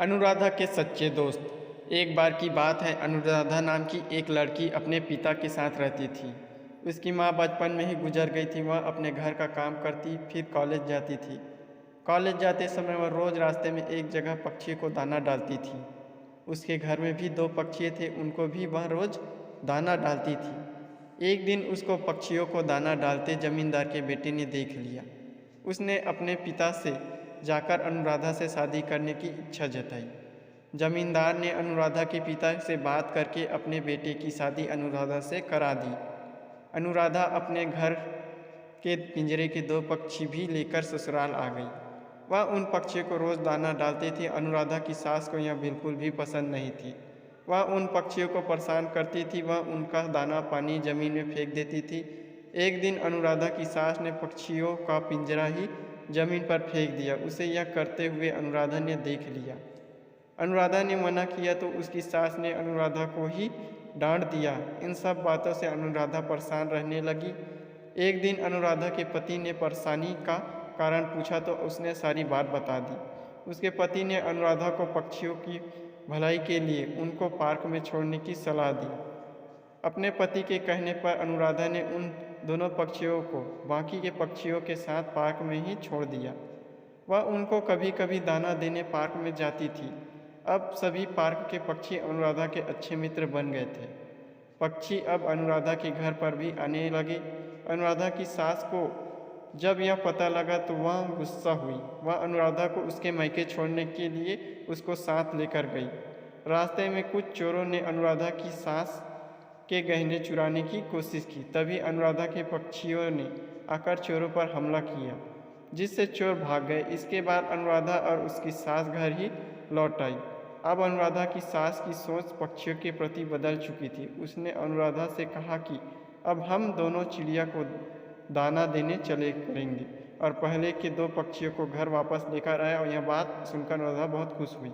अनुराधा के सच्चे दोस्त। एक बार की बात है, अनुराधा नाम की एक लड़की अपने पिता के साथ रहती थी। उसकी माँ बचपन में ही गुजर गई थी। वह अपने घर का काम करती, फिर कॉलेज जाती थी। कॉलेज जाते समय वह रोज़ रास्ते में एक जगह पक्षी को दाना डालती थी। उसके घर में भी दो पक्षी थे, उनको भी वह रोज़ दाना डालती थी। एक दिन उसको पक्षियों को दाना डालते जमींदार के बेटे ने देख लिया। उसने अपने पिता से जाकर अनुराधा से शादी करने की इच्छा जताई। जमींदार ने अनुराधा के पिता से बात करके अपने बेटे की शादी अनुराधा से करा दी। अनुराधा अपने घर के पिंजरे के दो पक्षी भी लेकर ससुराल आ गई। वह उन पक्षियों को रोज़ दाना डालते थे। अनुराधा की सास को यह बिल्कुल भी पसंद नहीं थी। वह उन पक्षियों को परेशान करती थी। वह उनका दाना पानी जमीन में फेंक देती थी। एक दिन अनुराधा की सास ने पक्षियों का पिंजरा ही जमीन पर फेंक दिया। उसे यह करते हुए अनुराधा ने देख लिया। अनुराधा ने मना किया तो उसकी सास ने अनुराधा को ही डांट दिया। इन सब बातों से अनुराधा परेशान रहने लगी। एक दिन अनुराधा के पति ने परेशानी का कारण पूछा तो उसने सारी बात बता दी। उसके पति ने अनुराधा को पक्षियों की भलाई के लिए उनको पार्क में छोड़ने की सलाह दी। अपने पति के कहने पर अनुराधा ने उन दोनों पक्षियों को बाकी के पक्षियों के साथ पार्क में ही छोड़ दिया। वह उनको कभी कभी दाना देने पार्क में जाती थी। अब सभी पार्क के पक्षी अनुराधा के अच्छे मित्र बन गए थे। पक्षी अब अनुराधा के घर पर भी आने लगे। अनुराधा की सास को जब यह पता लगा तो वह गुस्सा हुई। वह अनुराधा को उसके मायके छोड़ने के लिए उसको साथ लेकर गई। रास्ते में कुछ चोरों ने अनुराधा की सास के गहने चुराने की कोशिश की। तभी अनुराधा के पक्षियों ने आकर चोरों पर हमला किया, जिससे चोर भाग गए। इसके बाद अनुराधा और उसकी सास घर ही लौट आई। अब अनुराधा की सास की सोच पक्षियों के प्रति बदल चुकी थी। उसने अनुराधा से कहा कि अब हम दोनों चिड़िया को दाना देने चले करेंगे, और पहले के दो पक्षियों को घर वापस लेकर आए। और यह बात सुनकर अनुराधा बहुत खुश हुई।